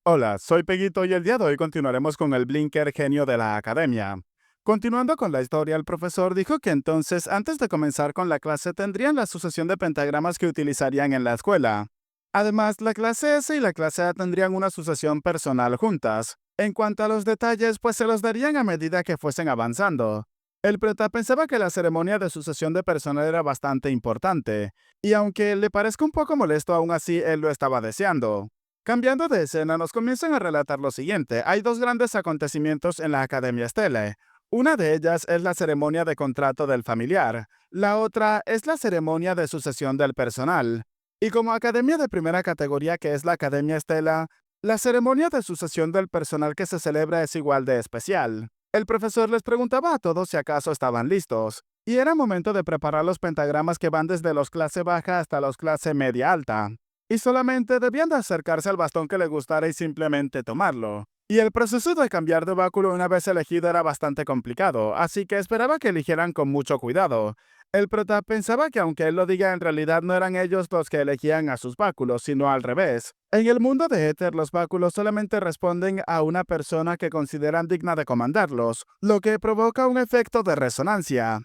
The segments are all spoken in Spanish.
Hola, soy Peguito y el día de hoy continuaremos con el Blinker genio de la academia. Continuando con la historia, el profesor dijo que entonces, antes de comenzar con la clase, tendrían la sucesión de pentagramas que utilizarían en la escuela. Además, la clase S y la clase A tendrían una sucesión personal juntas. En cuanto a los detalles, pues se los darían a medida que fuesen avanzando. El prota pensaba que la ceremonia de sucesión de personal era bastante importante, y aunque le parezca un poco molesto, aún así él lo estaba deseando. Cambiando de escena, nos comienzan a relatar lo siguiente. Hay dos grandes acontecimientos en la Academia Stelle. Una de ellas es la ceremonia de contrato del familiar. La otra es la ceremonia de sucesión del personal. Y como academia de primera categoría que es la Academia Stella, la ceremonia de sucesión del personal que se celebra es igual de especial. El profesor les preguntaba a todos si acaso estaban listos. Y era momento de preparar los pentagramas que van desde los clase baja hasta los clase media alta y solamente debían de acercarse al bastón que le gustara y simplemente tomarlo. Y el proceso de cambiar de báculo una vez elegido era bastante complicado, así que esperaba que eligieran con mucho cuidado. El prota pensaba que aunque él lo diga, en realidad no eran ellos los que elegían a sus báculos, sino al revés. En el mundo de Éter, los báculos solamente responden a una persona que consideran digna de comandarlos, lo que provoca un efecto de resonancia.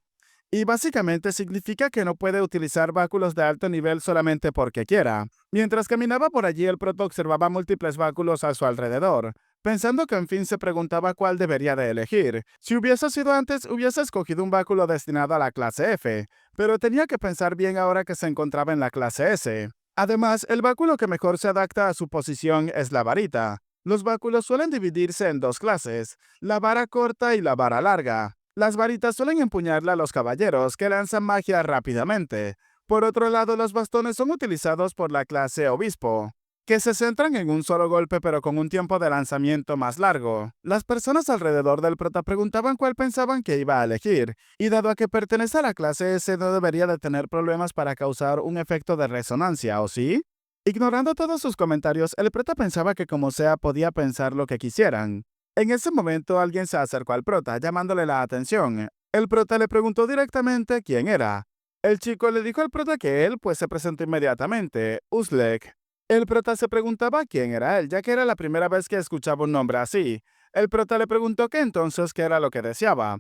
Y básicamente significa que no puede utilizar báculos de alto nivel solamente porque quiera. Mientras caminaba por allí, el proto observaba múltiples báculos a su alrededor, pensando que en fin se preguntaba cuál debería de elegir. Si hubiese sido antes, hubiese escogido un báculo destinado a la clase F, pero tenía que pensar bien ahora que se encontraba en la clase S. Además, el báculo que mejor se adapta a su posición es la varita. Los báculos suelen dividirse en dos clases, la vara corta y la vara larga. Las varitas suelen empuñarla a los caballeros, que lanzan magia rápidamente. Por otro lado, los bastones son utilizados por la clase obispo, que se centran en un solo golpe pero con un tiempo de lanzamiento más largo. Las personas alrededor del prota preguntaban cuál pensaban que iba a elegir, y dado a que pertenece a la clase S no debería de tener problemas para causar un efecto de resonancia, ¿o sí? Ignorando todos sus comentarios, el prota pensaba que como sea podía pensar lo que quisieran. En ese momento alguien se acercó al prota, llamándole la atención. El prota le preguntó directamente quién era. El chico le dijo al prota que él, pues se presentó inmediatamente, Uslek. El prota se preguntaba quién era él, ya que era la primera vez que escuchaba un nombre así. El prota le preguntó que entonces qué era lo que deseaba.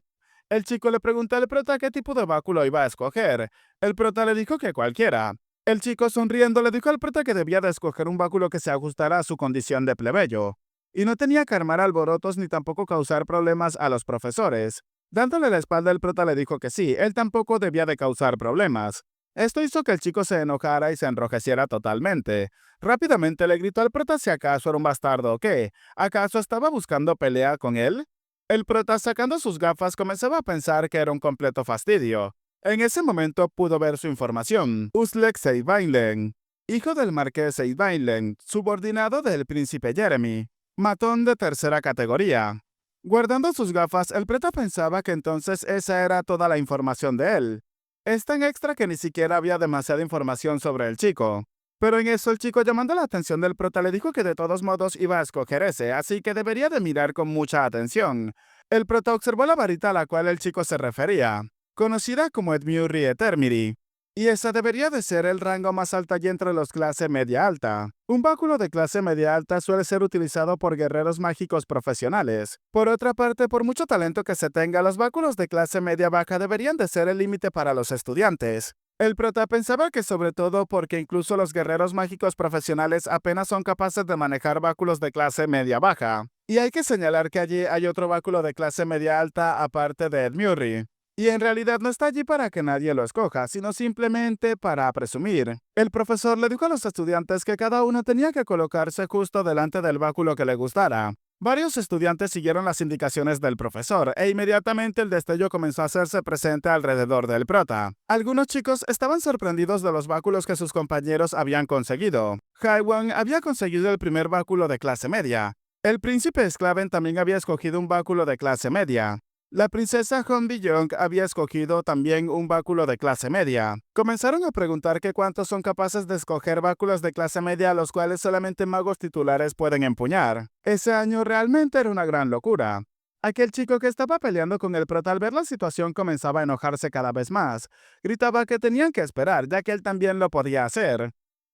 El chico le preguntó al prota qué tipo de báculo iba a escoger. El prota le dijo que cualquiera. El chico sonriendo le dijo al prota que debía de escoger un báculo que se ajustara a su condición de plebeyo y no tenía que armar alborotos ni tampoco causar problemas a los profesores. Dándole la espalda, el prota le dijo que sí, él tampoco debía de causar problemas. Esto hizo que el chico se enojara y se enrojeciera totalmente. Rápidamente le gritó al prota si acaso era un bastardo o qué. ¿Acaso estaba buscando pelea con él? El prota, sacando sus gafas, comenzaba a pensar que era un completo fastidio. En ese momento pudo ver su información. Uslek Seidvainlen, hijo del marqués Seidvainlen, subordinado del príncipe Jeremy. Matón de tercera categoría. Guardando sus gafas, el prota pensaba que entonces esa era toda la información de él. Es tan extra que ni siquiera había demasiada información sobre el chico. Pero en eso el chico, llamando la atención del prota, le dijo que de todos modos iba a escoger ese, así que debería de mirar con mucha atención. El prota observó la varita a la cual el chico se refería, conocida como Edmure Etermiri. Y esa debería de ser el rango más alto allí entre los clase media alta. Un báculo de clase media alta suele ser utilizado por guerreros mágicos profesionales. Por otra parte, por mucho talento que se tenga, los báculos de clase media baja deberían de ser el límite para los estudiantes. El prota pensaba que sobre todo porque incluso los guerreros mágicos profesionales apenas son capaces de manejar báculos de clase media baja. Y hay que señalar que allí hay otro báculo de clase media alta aparte de Edmure. Y en realidad no está allí para que nadie lo escoja, sino simplemente para presumir. El profesor le dijo a los estudiantes que cada uno tenía que colocarse justo delante del báculo que le gustara. Varios estudiantes siguieron las indicaciones del profesor, e inmediatamente el destello comenzó a hacerse presente alrededor del prota. Algunos chicos estaban sorprendidos de los báculos que sus compañeros habían conseguido. Haiwan había conseguido el primer báculo de clase media. El príncipe Sclaven también había escogido un báculo de clase media. La princesa Hundi Young había escogido también un báculo de clase media. Comenzaron a preguntar que cuántos son capaces de escoger báculos de clase media a los cuales solamente magos titulares pueden empuñar. Ese año realmente era una gran locura. Aquel chico que estaba peleando con el prota al ver la situación comenzaba a enojarse cada vez más. Gritaba que tenían que esperar, ya que él también lo podía hacer.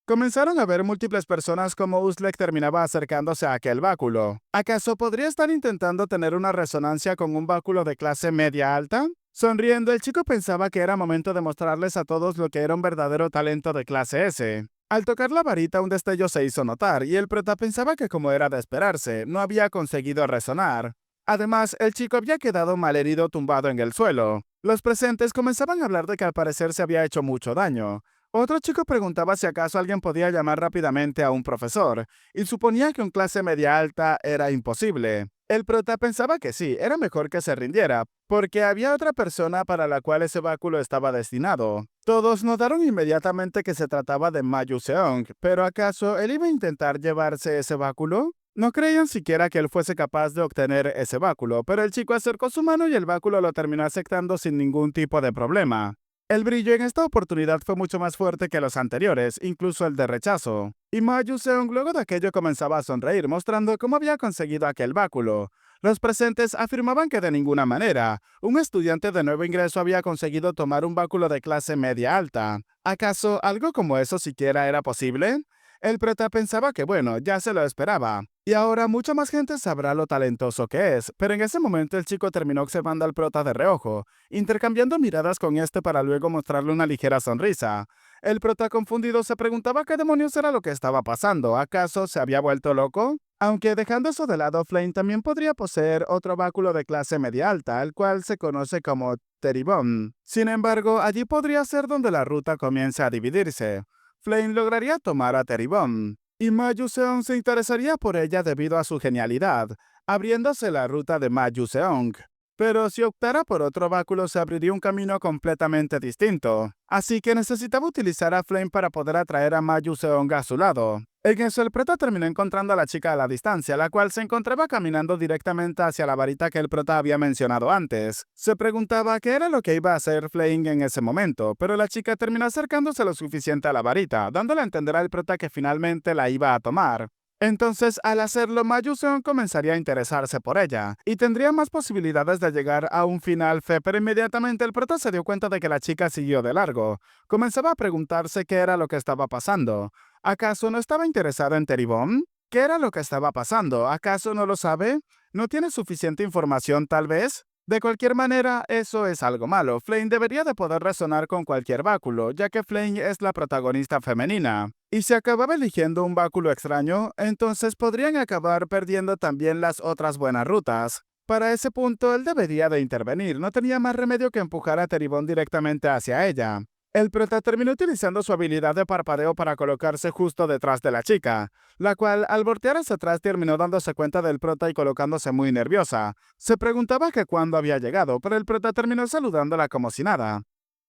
Comenzaron a ver múltiples personas como Uzlek terminaba acercándose a aquel báculo. ¿Acaso podría estar intentando tener una resonancia con un báculo de clase media alta? Sonriendo, el chico pensaba que era momento de mostrarles a todos lo que era un verdadero talento de clase S. Al tocar la varita, un destello se hizo notar, y el prota pensaba que, como era de esperarse, no había conseguido resonar. Además, el chico había quedado malherido tumbado en el suelo. Los presentes comenzaban a hablar de que al parecer se había hecho mucho daño. Otro chico preguntaba si acaso alguien podía llamar rápidamente a un profesor, y suponía que un clase media alta era imposible. El prota pensaba que sí, era mejor que se rindiera, porque había otra persona para la cual ese báculo estaba destinado. Todos notaron inmediatamente que se trataba de Ma Yuseong, pero ¿acaso él iba a intentar llevarse ese báculo? No creían siquiera que él fuese capaz de obtener ese báculo, pero el chico acercó su mano y el báculo lo terminó aceptando sin ningún tipo de problema. El brillo en esta oportunidad fue mucho más fuerte que los anteriores, incluso el de rechazo. Y Ma Yuseong luego de aquello comenzaba a sonreír, mostrando cómo había conseguido aquel báculo. Los presentes afirmaban que de ninguna manera un estudiante de nuevo ingreso había conseguido tomar un báculo de clase media alta. ¿Acaso algo como eso siquiera era posible? El prota pensaba que bueno, ya se lo esperaba. Y ahora mucha más gente sabrá lo talentoso que es, pero en ese momento el chico terminó observando al prota de reojo, intercambiando miradas con este para luego mostrarle una ligera sonrisa. El prota confundido se preguntaba qué demonios era lo que estaba pasando, ¿acaso se había vuelto loco? Aunque dejando eso de lado, Flame también podría poseer otro báculo de clase media alta, el cual se conoce como Teribón. Sin embargo, allí podría ser donde la ruta comience a dividirse. Flame lograría tomar a Teribón, y Ma Yuseong se interesaría por ella debido a su genialidad, abriéndose la ruta de Ma Yuseong. Pero si optara por otro báculo se abriría un camino completamente distinto, así que necesitaba utilizar a Flame para poder atraer a Ma Yuseong a su lado. En eso el prota terminó encontrando a la chica a la distancia, la cual se encontraba caminando directamente hacia la varita que el prota había mencionado antes. Se preguntaba qué era lo que iba a hacer Flame en ese momento, pero la chica terminó acercándose lo suficiente a la varita, dándole a entender al prota que finalmente la iba a tomar. Entonces, al hacerlo, Ma Yuseong comenzaría a interesarse por ella, y tendría más posibilidades de llegar a un final fe, pero inmediatamente el prota se dio cuenta de que la chica siguió de largo. Comenzaba a preguntarse qué era lo que estaba pasando. ¿Acaso no estaba interesado en Teribón? ¿Qué era lo que estaba pasando? ¿Acaso no lo sabe? ¿No tiene suficiente información, tal vez? De cualquier manera, eso es algo malo. Flame debería de poder resonar con cualquier báculo, ya que Flame es la protagonista femenina. Y si acababa eligiendo un báculo extraño, entonces podrían acabar perdiendo también las otras buenas rutas. Para ese punto, él debería de intervenir. No tenía más remedio que empujar a Teribón directamente hacia ella. El prota terminó utilizando su habilidad de parpadeo para colocarse justo detrás de la chica, la cual al voltear hacia atrás terminó dándose cuenta del prota y colocándose muy nerviosa. Se preguntaba que cuándo había llegado, pero el prota terminó saludándola como si nada.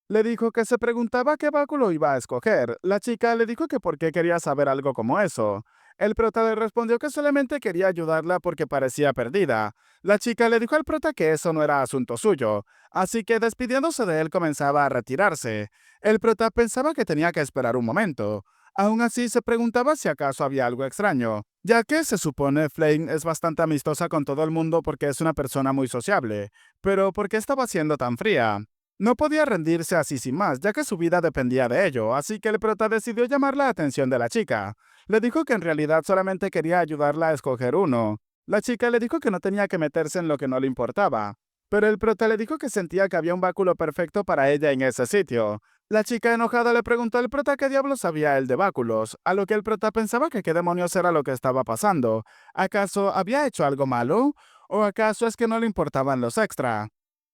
Le dijo que se preguntaba qué báculo iba a escoger. La chica le dijo que por qué quería saber algo como eso. El prota le respondió que solamente quería ayudarla porque parecía perdida. La chica le dijo al prota que eso no era asunto suyo, así que despidiéndose de él comenzaba a retirarse. El prota pensaba que tenía que esperar un momento. Aún así se preguntaba si acaso había algo extraño, ya que se supone Flame es bastante amistosa con todo el mundo porque es una persona muy sociable. Pero ¿por qué estaba siendo tan fría? No podía rendirse así sin más, ya que su vida dependía de ello, así que el prota decidió llamar la atención de la chica. Le dijo que en realidad solamente quería ayudarla a escoger uno. La chica le dijo que no tenía que meterse en lo que no le importaba, pero el prota le dijo que sentía que había un báculo perfecto para ella en ese sitio. La chica enojada le preguntó al prota qué diablos sabía él de báculos, a lo que el prota pensaba que qué demonios era lo que estaba pasando. ¿Acaso había hecho algo malo? ¿O acaso es que no le importaban los extra?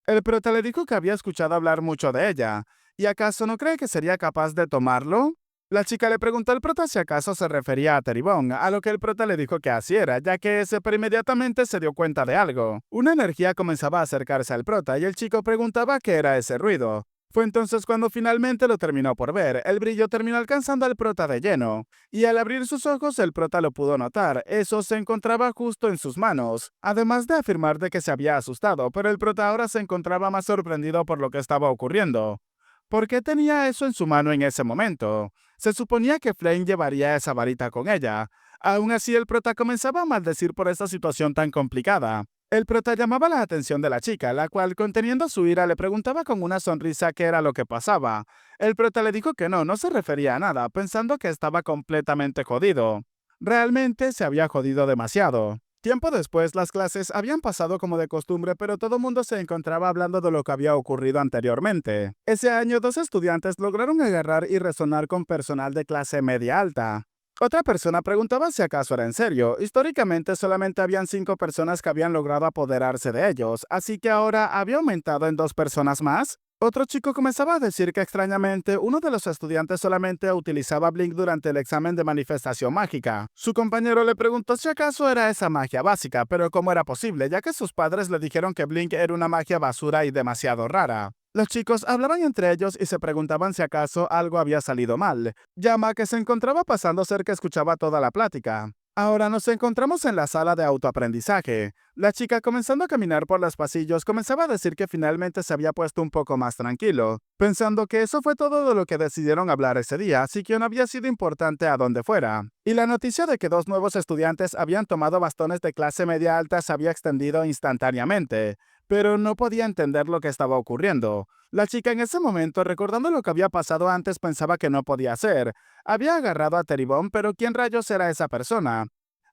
El prota le dijo que había escuchado hablar mucho de ella. ¿Y acaso no cree que sería capaz de tomarlo? La chica le preguntó al prota si acaso se refería a Teribón, a lo que el prota le dijo que así era, ya que ese pero inmediatamente se dio cuenta de algo. Una energía comenzaba a acercarse al prota y el chico preguntaba qué era ese ruido. Fue entonces cuando finalmente lo terminó por ver. El brillo terminó alcanzando al prota de lleno, y al abrir sus ojos el prota lo pudo notar. Eso se encontraba justo en sus manos, además de afirmar de que se había asustado, pero el prota ahora se encontraba más sorprendido por lo que estaba ocurriendo. ¿Por qué tenía eso en su mano en ese momento? Se suponía que Flame llevaría esa varita con ella. Aún así, el prota comenzaba a maldecir por esta situación tan complicada. El prota llamaba la atención de la chica, la cual, conteniendo su ira, le preguntaba con una sonrisa qué era lo que pasaba. El prota le dijo que no se refería a nada, pensando que estaba completamente jodido. Realmente se había jodido demasiado. Tiempo después, las clases habían pasado como de costumbre, pero todo el mundo se encontraba hablando de lo que había ocurrido anteriormente. Ese año, dos estudiantes lograron agarrar y resonar con personal de clase media alta. Otra persona preguntaba si acaso era en serio. Históricamente solamente habían 5 personas que habían logrado apoderarse de ellos, así que ahora había aumentado en 2 personas más. Otro chico comenzaba a decir que extrañamente uno de los estudiantes solamente utilizaba Blink durante el examen de manifestación mágica. Su compañero le preguntó si acaso era esa magia básica, pero cómo era posible, ya que sus padres le dijeron que Blink era una magia basura y demasiado rara. Los chicos hablaban entre ellos y se preguntaban si acaso algo había salido mal. Llama, que se encontraba pasando cerca, escuchaba toda la plática. Ahora nos encontramos en la sala de autoaprendizaje. La chica, comenzando a caminar por los pasillos, comenzaba a decir que finalmente se había puesto un poco más tranquilo, pensando que eso fue todo de lo que decidieron hablar ese día, así que no había sido importante a dónde fuera. Y la noticia de que 2 nuevos estudiantes habían tomado bastones de clase media alta se había extendido instantáneamente, pero no podía entender lo que estaba ocurriendo. La chica en ese momento, recordando lo que había pasado antes, pensaba que no podía ser. Había agarrado a Teribón, pero ¿quién rayos era esa persona?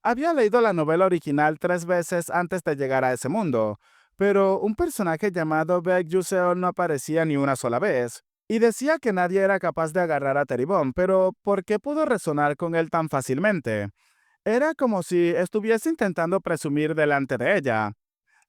Había leído la novela original 3 veces antes de llegar a ese mundo, pero un personaje llamado Baek Yuseo no aparecía ni una sola vez. Y decía que nadie era capaz de agarrar a Teribón, pero ¿por qué pudo resonar con él tan fácilmente? Era como si estuviese intentando presumir delante de ella.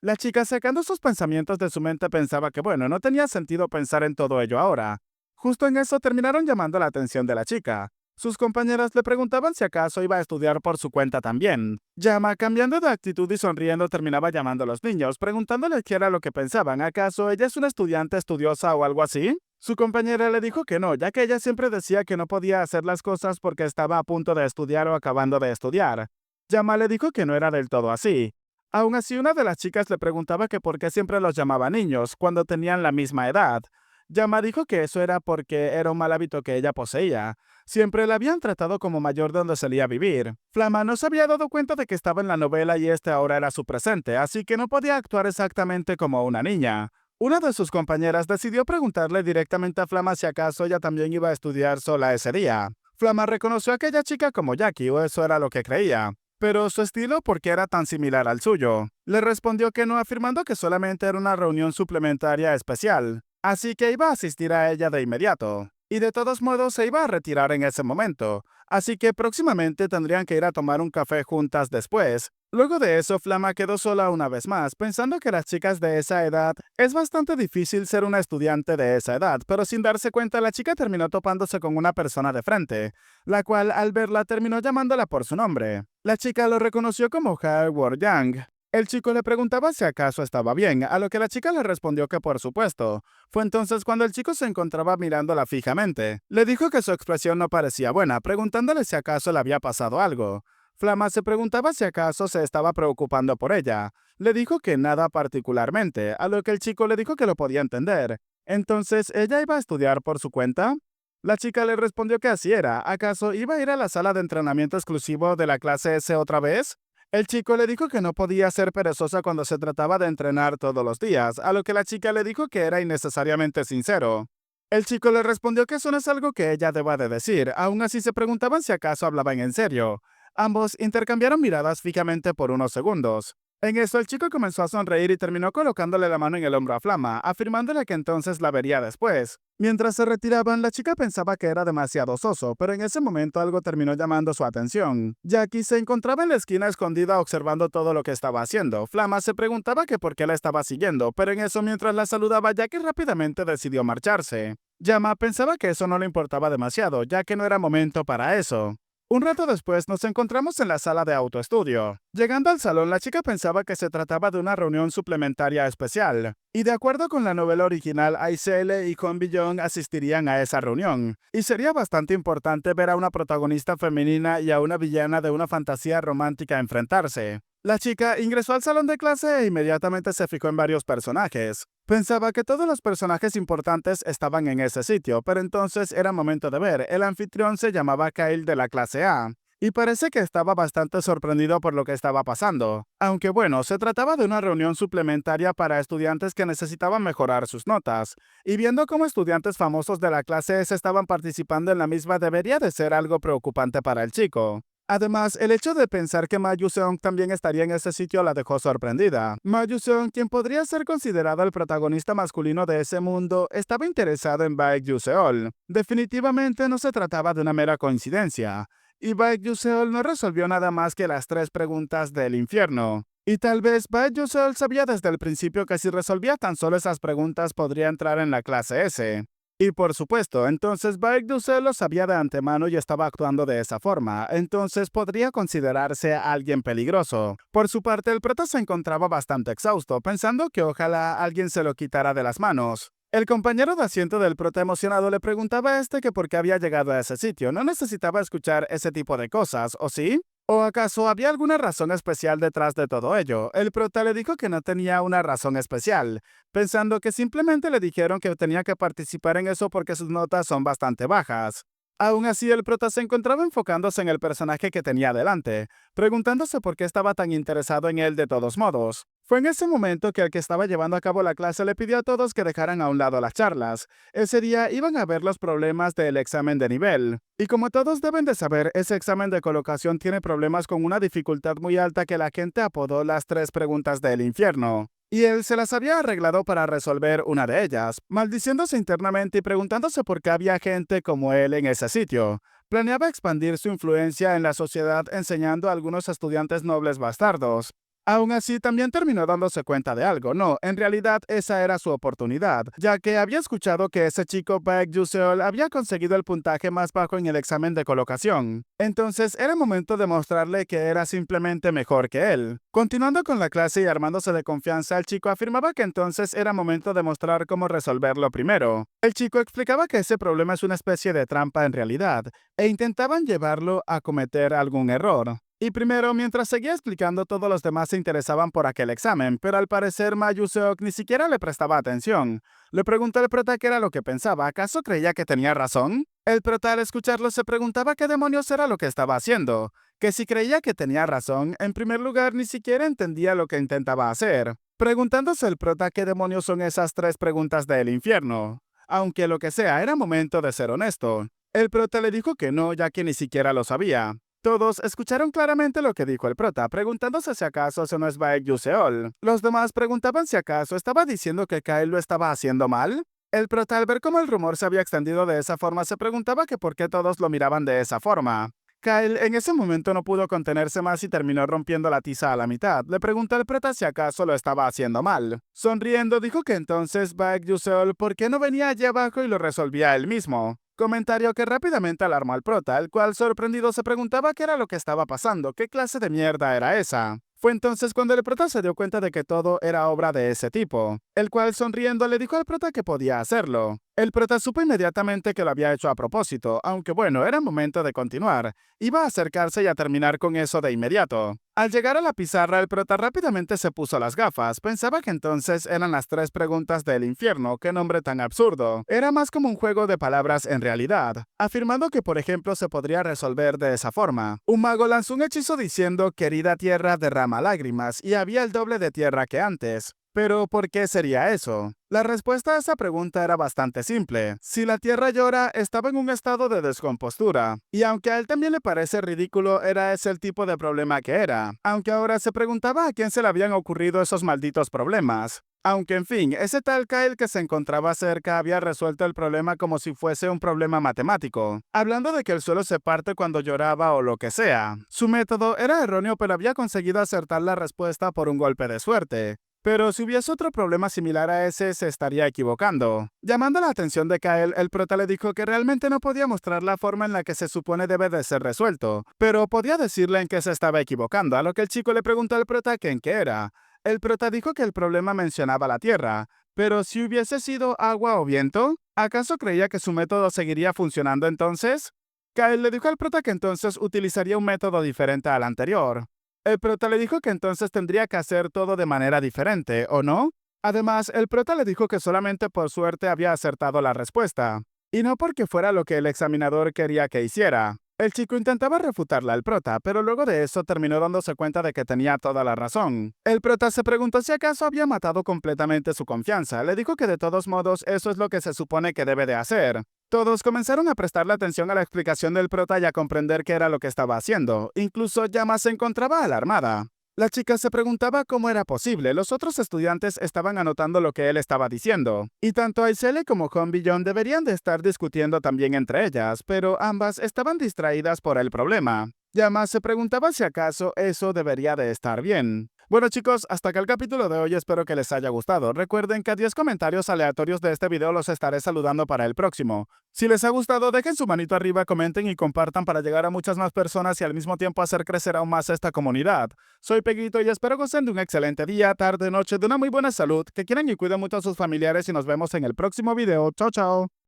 La chica, sacando sus pensamientos de su mente, pensaba que, bueno, no tenía sentido pensar en todo ello ahora. Justo en eso terminaron llamando la atención de la chica. Sus compañeras le preguntaban si acaso iba a estudiar por su cuenta también. Llama, cambiando de actitud y sonriendo, terminaba llamando a los niños, preguntándoles qué era lo que pensaban. ¿Acaso ella es una estudiante estudiosa o algo así? Su compañera le dijo que no, ya que ella siempre decía que no podía hacer las cosas porque estaba a punto de estudiar o acabando de estudiar. Llama le dijo que no era del todo así. Aún así, una de las chicas le preguntaba que por qué siempre los llamaba niños, cuando tenían la misma edad. Yama dijo que eso era porque era un mal hábito que ella poseía. Siempre la habían tratado como mayor de donde solía vivir. Flama no se había dado cuenta de que estaba en la novela y este ahora era su presente, así que no podía actuar exactamente como una niña. Una de sus compañeras decidió preguntarle directamente a Flama si acaso ella también iba a estudiar sola ese día. Flama reconoció a aquella chica como Jackie, o eso era lo que creía. Pero su estilo, ¿por qué era tan similar al suyo? Le respondió que no, afirmando que solamente era una reunión suplementaria especial, así que iba a asistir a ella de inmediato. Y de todos modos se iba a retirar en ese momento, así que próximamente tendrían que ir a tomar un café juntas después. Luego de eso, Flama quedó sola una vez más, pensando que las chicas de esa edad es bastante difícil ser una estudiante de esa edad, pero sin darse cuenta la chica terminó topándose con una persona de frente, la cual al verla terminó llamándola por su nombre. La chica lo reconoció como Howard Yang. El chico le preguntaba si acaso estaba bien, a lo que la chica le respondió que por supuesto. Fue entonces cuando el chico se encontraba mirándola fijamente. Le dijo que su expresión no parecía buena, preguntándole si acaso le había pasado algo. Flama se preguntaba si acaso se estaba preocupando por ella. Le dijo que nada particularmente, a lo que el chico le dijo que lo podía entender. Entonces, ¿ella iba a estudiar por su cuenta? La chica le respondió que así era. ¿Acaso iba a ir a la sala de entrenamiento exclusivo de la clase S otra vez? El chico le dijo que no podía ser perezosa cuando se trataba de entrenar todos los días, a lo que la chica le dijo que era innecesariamente sincero. El chico le respondió que eso no es algo que ella deba de decir, aún así se preguntaban si acaso hablaban en serio. Ambos intercambiaron miradas fijamente por unos segundos. En eso el chico comenzó a sonreír y terminó colocándole la mano en el hombro a Flama, afirmándole que entonces la vería después. Mientras se retiraban, la chica pensaba que era demasiado soso, pero en ese momento algo terminó llamando su atención. Jackie se encontraba en la esquina escondida observando todo lo que estaba haciendo. Flama se preguntaba que por qué la estaba siguiendo, pero en eso mientras la saludaba, Jackie rápidamente decidió marcharse. Yama pensaba que eso no le importaba demasiado, ya que no era momento para eso. Un rato después nos encontramos en la sala de autoestudio. Llegando al salón, la chica pensaba que se trataba de una reunión suplementaria especial. Y de acuerdo con la novela original, Aisele y Kwon Bi-young asistirían a esa reunión. Y sería bastante importante ver a una protagonista femenina y a una villana de una fantasía romántica enfrentarse. La chica ingresó al salón de clase e inmediatamente se fijó en varios personajes. Pensaba que todos los personajes importantes estaban en ese sitio, pero entonces era momento de ver. El anfitrión se llamaba Kyle de la clase A. y parece que estaba bastante sorprendido por lo que estaba pasando. Aunque bueno, se trataba de una reunión suplementaria para estudiantes que necesitaban mejorar sus notas, y viendo cómo estudiantes famosos de la clase S estaban participando en la misma debería de ser algo preocupante para el chico. Además, el hecho de pensar que Ma Yuseong también estaría en ese sitio la dejó sorprendida. Ma Yuseong, quien podría ser considerado el protagonista masculino de ese mundo, estaba interesado en Baek Yuseol. Definitivamente no se trataba de una mera coincidencia, y Baek Yuseol no resolvió nada más que las 3 preguntas del infierno. Y tal vez Baek Yuseol sabía desde el principio que si resolvía tan solo esas preguntas podría entrar en la clase S. Y por supuesto, entonces Baek Dussel lo sabía de antemano y estaba actuando de esa forma, entonces podría considerarse alguien peligroso. Por su parte, el prota se encontraba bastante exhausto, pensando que ojalá alguien se lo quitara de las manos. El compañero de asiento del prota emocionado le preguntaba a este que por qué había llegado a ese sitio. No necesitaba escuchar ese tipo de cosas, ¿o sí? ¿O acaso había alguna razón especial detrás de todo ello? El prota le dijo que no tenía una razón especial, pensando que simplemente le dijeron que tenía que participar en eso porque sus notas son bastante bajas. Aún así, el prota se encontraba enfocándose en el personaje que tenía delante, preguntándose por qué estaba tan interesado en él de todos modos. Fue en ese momento que el que estaba llevando a cabo la clase le pidió a todos que dejaran a un lado las charlas. Ese día iban a ver los problemas del examen de nivel. Y como todos deben de saber, ese examen de colocación tiene problemas con una dificultad muy alta que la gente apodó las 3 preguntas del infierno. Y él se las había arreglado para resolver una de ellas, maldiciéndose internamente y preguntándose por qué había gente como él en ese sitio. Planeaba expandir su influencia en la sociedad enseñando a algunos estudiantes nobles bastardos. Aún así, también terminó dándose cuenta de algo. No, en realidad esa era su oportunidad, ya que había escuchado que ese chico Baek Yuseol había conseguido el puntaje más bajo en el examen de colocación. Entonces era momento de mostrarle que era simplemente mejor que él. Continuando con la clase y armándose de confianza, el chico afirmaba que entonces era momento de mostrar cómo resolverlo primero. El chico explicaba que ese problema es una especie de trampa en realidad, e intentaban llevarlo a cometer algún error. Y primero, mientras seguía explicando, todos los demás se interesaban por aquel examen, pero al parecer Ma Yuseok ni siquiera le prestaba atención. Le preguntó al prota qué era lo que pensaba, ¿acaso creía que tenía razón? El prota al escucharlo se preguntaba qué demonios era lo que estaba haciendo, que si creía que tenía razón, en primer lugar ni siquiera entendía lo que intentaba hacer. Preguntándose el prota qué demonios son esas 3 preguntas del infierno. Aunque lo que sea, era momento de ser honesto. El prota le dijo que no, ya que ni siquiera lo sabía. Todos escucharon claramente lo que dijo el prota, preguntándose si acaso eso no es Baek Yuseol. Los demás preguntaban si acaso estaba diciendo que Kyle lo estaba haciendo mal. El prota, al ver cómo el rumor se había extendido de esa forma, se preguntaba que por qué todos lo miraban de esa forma. Kyle en ese momento no pudo contenerse más y terminó rompiendo la tiza a la mitad. Le preguntó al prota si acaso lo estaba haciendo mal. Sonriendo, dijo que entonces Baek Yuseol, ¿por qué no venía allí abajo y lo resolvía él mismo? Comentario que rápidamente alarmó al prota, el cual sorprendido se preguntaba qué era lo que estaba pasando, qué clase de mierda era esa. Fue entonces cuando el prota se dio cuenta de que todo era obra de ese tipo, el cual sonriendo le dijo al prota que podía hacerlo. El prota supo inmediatamente que lo había hecho a propósito, aunque bueno, era momento de continuar. Iba a acercarse y a terminar con eso de inmediato. Al llegar a la pizarra, el prota rápidamente se puso las gafas. Pensaba que entonces eran las 3 preguntas del infierno. ¡Qué nombre tan absurdo! Era más como un juego de palabras en realidad, afirmando que por ejemplo se podría resolver de esa forma. Un mago lanzó un hechizo diciendo «Querida tierra, derrama lágrimas», y había el doble de tierra que antes. Pero, ¿por qué sería eso? La respuesta a esa pregunta era bastante simple. Si la Tierra llora, estaba en un estado de descompostura. Y aunque a él también le parece ridículo, era ese el tipo de problema que era. Aunque ahora se preguntaba a quién se le habían ocurrido esos malditos problemas. Aunque, en fin, ese tal Kyle que se encontraba cerca había resuelto el problema como si fuese un problema matemático, hablando de que el suelo se parte cuando lloraba o lo que sea. Su método era erróneo, pero había conseguido acertar la respuesta por un golpe de suerte. Pero si hubiese otro problema similar a ese, se estaría equivocando. Llamando la atención de Kyle, el prota le dijo que realmente no podía mostrar la forma en la que se supone debe de ser resuelto, pero podía decirle en qué se estaba equivocando, a lo que el chico le preguntó al prota que en qué era. El prota dijo que el problema mencionaba la tierra, pero si hubiese sido agua o viento, ¿acaso creía que su método seguiría funcionando entonces? Kyle le dijo al prota que entonces utilizaría un método diferente al anterior. El prota le dijo que entonces tendría que hacer todo de manera diferente, ¿o no? Además, el prota le dijo que solamente por suerte había acertado la respuesta, y no porque fuera lo que el examinador quería que hiciera. El chico intentaba refutarla al prota, pero luego de eso terminó dándose cuenta de que tenía toda la razón. El prota se preguntó si acaso había matado completamente su confianza. Le dijo que de todos modos eso es lo que se supone que debe de hacer. Todos comenzaron a prestarle atención a la explicación del prota y a comprender qué era lo que estaba haciendo. Incluso Yama se encontraba alarmada. La chica se preguntaba cómo era posible. Los otros estudiantes estaban anotando lo que él estaba diciendo. Y tanto Aisele como Honbillon deberían de estar discutiendo también entre ellas, pero ambas estaban distraídas por el problema. Yama se preguntaba si acaso eso debería de estar bien. Bueno chicos, hasta acá el capítulo de hoy, espero que les haya gustado. Recuerden que a 10 comentarios aleatorios de este video los estaré saludando para el próximo. Si les ha gustado, dejen su manito arriba, comenten y compartan para llegar a muchas más personas y al mismo tiempo hacer crecer aún más esta comunidad. Soy Peguito y espero gocen de un excelente día, tarde, noche, de una muy buena salud, que quieran y cuiden mucho a sus familiares y nos vemos en el próximo video. Chao, chao.